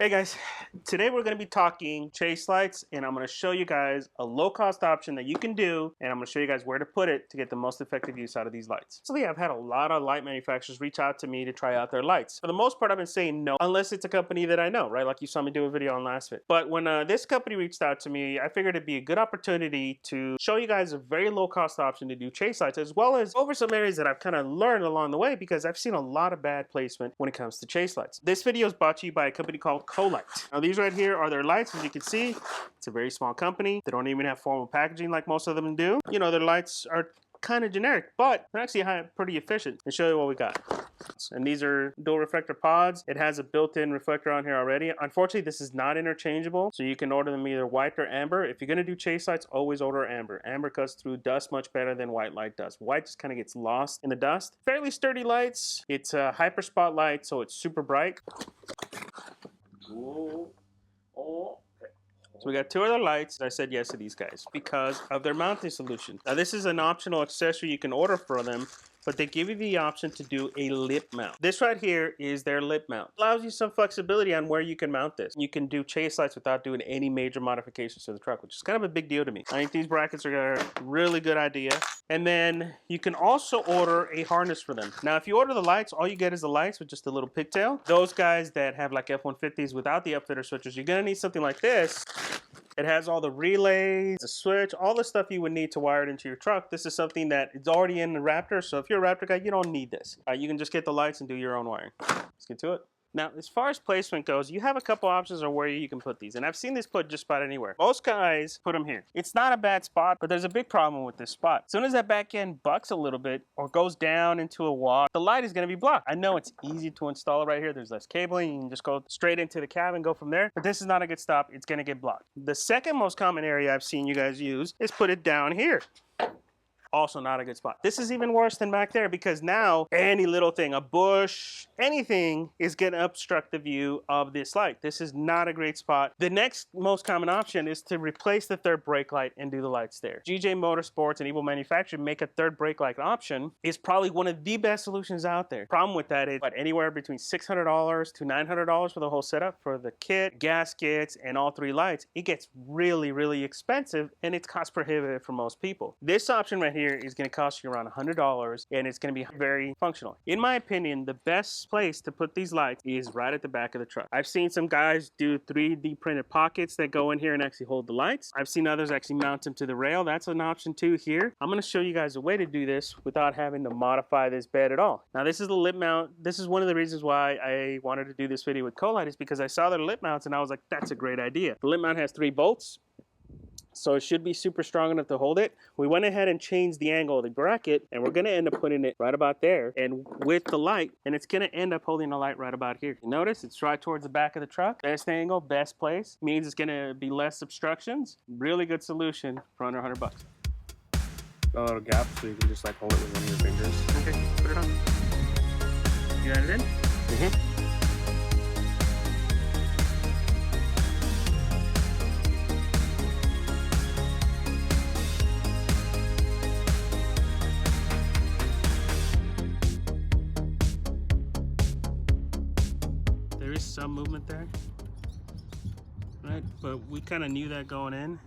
Hey guys, today we're going to be talking chase lights, and I'm going to show you guys a low-cost option that you can do, and I'm going to show you guys where to put it to get the most effective use out of these lights. So yeah, I've had a lot of light manufacturers reach out to me to try out their lights. For the most part, I've been saying no, unless it's a company that I know, right? Like you saw me do a video on last fit. But when this company reached out to me, I figured it'd be a good opportunity to show you guys a very low-cost option to do chase lights, as well as over some areas that I've kind of learned along the way, because I've seen a lot of bad placement when it comes to chase lights. This video is brought to you by a company called Colite. Now these right here are their lights. As you can see, it's a very small company. They don't even have formal packaging like most of them do. You know, their lights are kind of generic, but they're actually pretty efficient. I'll show you what we got. And these are dual reflector pods. It has a built-in reflector on here already. Unfortunately, this is not interchangeable, so you can order them either white or amber. If you're going to do chase lights, always order amber. Amber cuts through dust much better than white light does. White just kind of gets lost in the dust. Fairly sturdy lights. It's a hyper spotlight, so it's super bright. So we got two other lights. I said yes to these guys because of their mounting solution. Now this is an optional accessory you can order for them, but they give you the option to do a lip mount. This right here is their lip mount. It allows you some flexibility on where you can mount this. You can do chase lights without doing any major modifications to the truck, which is kind of a big deal to me. I think these brackets are a really good idea. And then you can also order a harness for them. Now, if you order the lights, all you get is the lights with just a little pigtail. Those guys that have like F-150s without the upfitter switches, you're gonna need something like this. It has all the relays, the switch, all the stuff you would need to wire it into your truck. This is something that is already in the Raptor, so if you're a Raptor guy, you don't need this. You can just get the lights and do your own wiring. Let's get to it. Now, as far as placement goes, you have a couple options of where you can put these, and I've seen this put just about anywhere. Most guys put them here. It's not a bad spot, but there's a big problem with this spot. As soon as that back end bucks a little bit or goes down into a wall, the light is going to be blocked. I know it's easy to install right here. There's less cabling. You can just go straight into the cab and go from there, but this is not a good stop. It's going to get blocked. The second most common area I've seen you guys use is put it down here. Also not a good spot. This is even worse than back there because now any little thing, a bush, anything is going to obstruct the view of this light. This is not a great spot. The next most common option is to replace the third brake light and do the lights there. GJ Motorsports and Evo Manufacturing make a third brake light option. Is probably one of the best solutions out there. Problem with that is anywhere between $600 to $900 for the whole setup for the kit, gaskets, and all three lights. It gets really, really expensive and it's cost prohibitive for most people. This option right here is going to cost you around $100 and it's going to be very functional. In my opinion, the best place to put these lights is right at the back of the truck. I've seen some guys do 3D printed pockets that go in here and actually hold the lights. I've seen others actually mount them to the rail. That's an option too here. I'm going to show you guys a way to do this without having to modify this bed at all. Now this is the lip mount. This is one of the reasons why I wanted to do this video with Colite, is because I saw their lip mounts and I was like, that's a great idea. The lip mount has 3 bolts. So it should be super strong enough to hold it. We went ahead and changed the angle of the bracket, and we're gonna end up putting it right about there and with the light, and it's gonna end up holding the light right about here. You notice it's right towards the back of the truck. Best angle, best place. Means it's gonna be less obstructions. Really good solution for under 100 bucks. A little gap so you can just like hold it with one of your fingers. Okay, put it on. You got it in? Mm-hmm. There is some movement there, right? But we kind of knew that going in.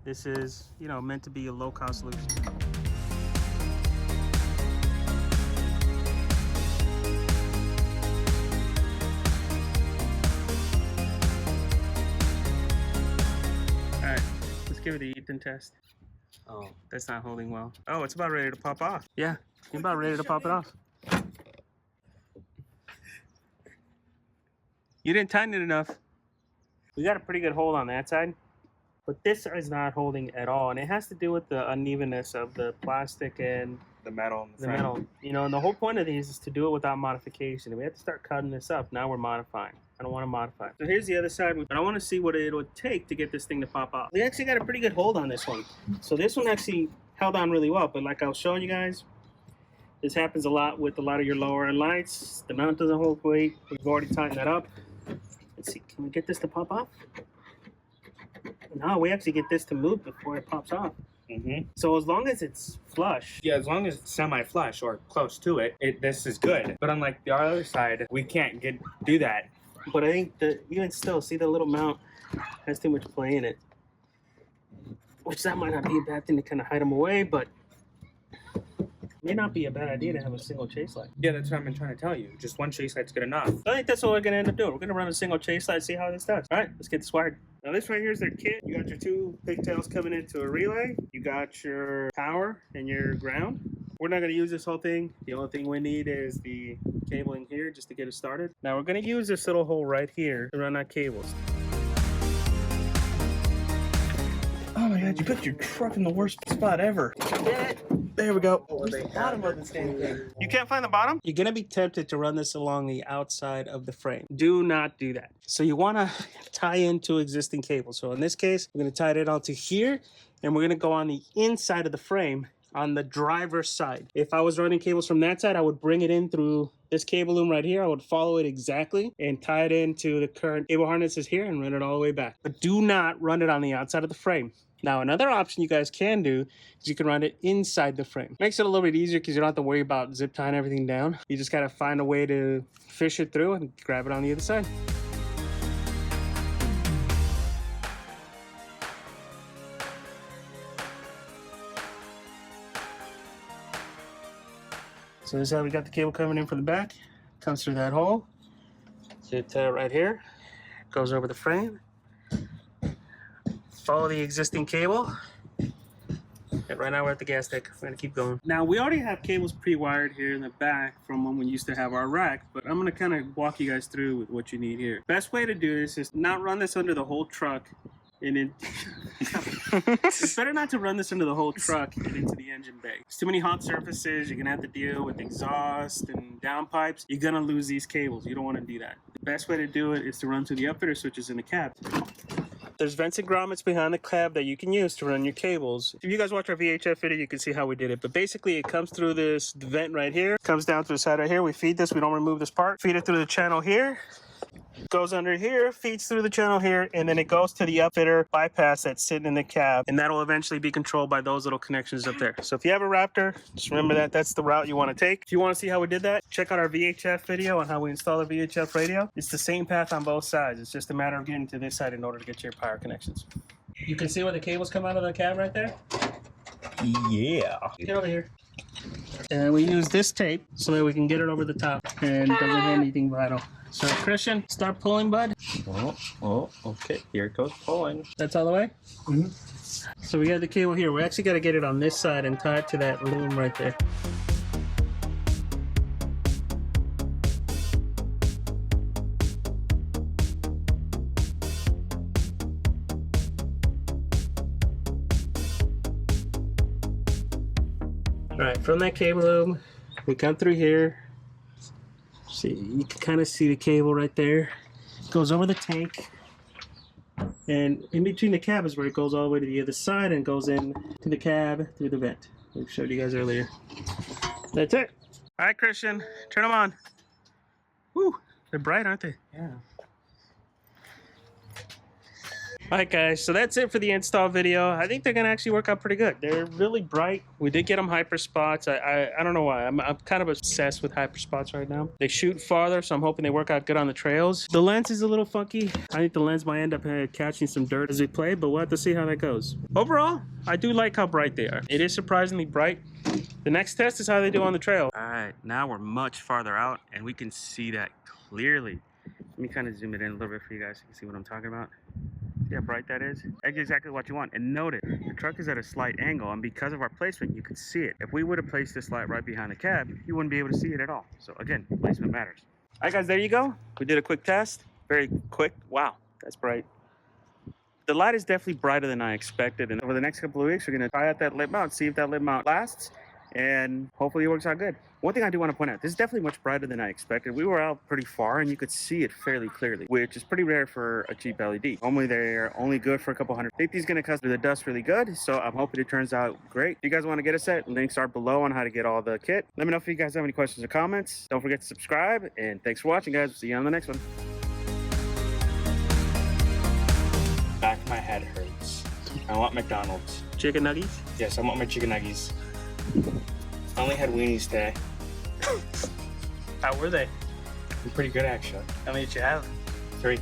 This is, you know, meant to be a low-cost solution. All right, let's give it a Ethan test. Oh, that's not holding well. Oh, it's about ready to pop off. Yeah, you're about ready to pop it off. You didn't tighten it enough. We got a pretty good hold on that side, but this is not holding at all, and it has to do with the unevenness of the plastic and The metal. the metal. You know, and the whole point of these is to do it without modification. If we have to start cutting this up, now we're modifying. I don't want to modify. So here's the other side, but I want to see what it would take to get this thing to pop off. We actually got a pretty good hold on this one. So this one actually held on really well, but like I was showing you guys, this happens a lot with a lot of your lower end lights. The mount doesn't hold weight. We've already tightened that up. Let's see, can we get this to pop off? No, we actually get this to move before it pops off. Mm-hmm. So as long as it's flush. Yeah, as long as it's semi-flush or close to it, this is good. But on like the other side, we can't do that. But I think that even still, see the little mount has too much play in it. Which that might not be a bad thing to kind of hide them away, but may not be a bad idea to have a single chase light. Yeah, that's what I've been trying to tell you. Just one chase light's good enough. I think that's what we're gonna end up doing. We're gonna run a single chase light, see how this does. All right, let's get this wired. Now this right here is their kit. You got your two pigtails coming into a relay. You got your power and your ground. We're not gonna use this whole thing. The only thing we need is the cabling here just to get it started. Now we're gonna use this little hole right here to run our cables. Oh my god, you put your truck in the worst spot ever. There we go. Where's the bottom of this damn thing? You can't find the bottom? You're gonna be tempted to run this along the outside of the frame. Do not do that. So you wanna tie into existing cables. So in this case, we're gonna tie it onto here, and we're gonna go on the inside of the frame on the driver's side. If I was running cables from that side, I would bring it in through this cable loom right here. I would follow it exactly and tie it into the current cable harnesses here and run it all the way back. But do not run it on the outside of the frame. Now, another option you guys can do is you can run it inside the frame. Makes it a little bit easier because you don't have to worry about zip tying everything down. You just gotta find a way to fish it through and grab it on the other side. So this is how we got the cable coming in from the back. Comes through that hole. It right here. Goes over the frame. Follow the existing cable. And right now we're at the gas tank. We're gonna keep going. Now we already have cables pre-wired here in the back from when we used to have our rack, but I'm gonna kind of walk you guys through with what you need here. Best way to do this is not run this under the whole truck and then it's better not to run this into the whole truck and into the engine bay. There's too many hot surfaces. You're gonna have to deal with exhaust and downpipes. You're gonna lose these cables. You don't want to do that. The best way to do it is to run through the upfitter switches in the cab. There's vents and grommets behind the cab that you can use to run your cables. If you guys watch our VHF video, you can see how we did it. But basically, it comes through this vent right here, comes down through the side right here. We feed this. We don't remove this part. Feed it through the channel here. Goes under here, feeds through the channel here, and then it goes to the upfitter bypass that's sitting in the cab, and that'll eventually be controlled by those little connections up there. So if you have a Raptor, just remember that that's the route you want to take. If you want to see how we did that, check out our VHF video on how we install the VHF radio. It's the same path on both sides. It's just a matter of getting to this side in order to get your power connections. You can see where the cables come out of the cab right there? Yeah. Get over here. And we use this tape so that we can get it over the top and doesn't hit anything vital. So Christian, start pulling, bud. Oh, okay. Here it goes pulling. That's all the way? Mm-hmm. So we got the cable here. We actually got to get it on this side and tie it to that loom right there. All right, from that cable loom, we come through here. See, you can kind of see the cable right there. It goes over the tank. And in between the cab is where it goes all the way to the other side and goes in to the cab through the vent. We showed you guys earlier. That's it. All right, Christian, turn them on. Woo, they're bright, aren't they? Yeah. All right, guys, so that's it for the install video. I think they're gonna actually work out pretty good. They're really bright. We did get them hyper spots. I don't know why. I'm kind of obsessed with hyper spots right now. They shoot farther, so I'm hoping they work out good on the trails. The lens is a little funky. I think the lens might end up catching some dirt as we play, but we'll have to see how that goes. Overall, I do like how bright they are. It is surprisingly bright. The next test is how they do on the trail. All right, now we're much farther out, and we can see that clearly. Let me kind of zoom it in a little bit for you guys so you can see what I'm talking about. See how bright that is? That's exactly what you want. And note it, the truck is at a slight angle, and because of our placement, you can see it. If we would have placed this light right behind the cab, you wouldn't be able to see it at all. So again, placement matters. All right, guys, there you go. We did a quick test. Very quick. Wow, that's bright. The light is definitely brighter than I expected. And over the next couple of weeks, we're going to try out that lip mount, see if that lip mount lasts, and hopefully it works out good. One thing I do want to point out, this is definitely much brighter than I expected. We were out pretty far and you could see it fairly clearly, which is pretty rare for a cheap LED. Normally they're only good for a couple hundred. I think these are going to cut through the dust really good, so I'm hoping it turns out great. If you guys want to get a set, links are below on how to get all the kit. Let me know if you guys have any questions or comments. Don't forget to subscribe, and thanks for watching, guys. See you on the next one. Back of my head hurts. I want McDonald's. Chicken nuggets? Yes, I want my chicken nuggies. I only had weenies today. How were they? They're pretty good, actually. How many did you have? 3.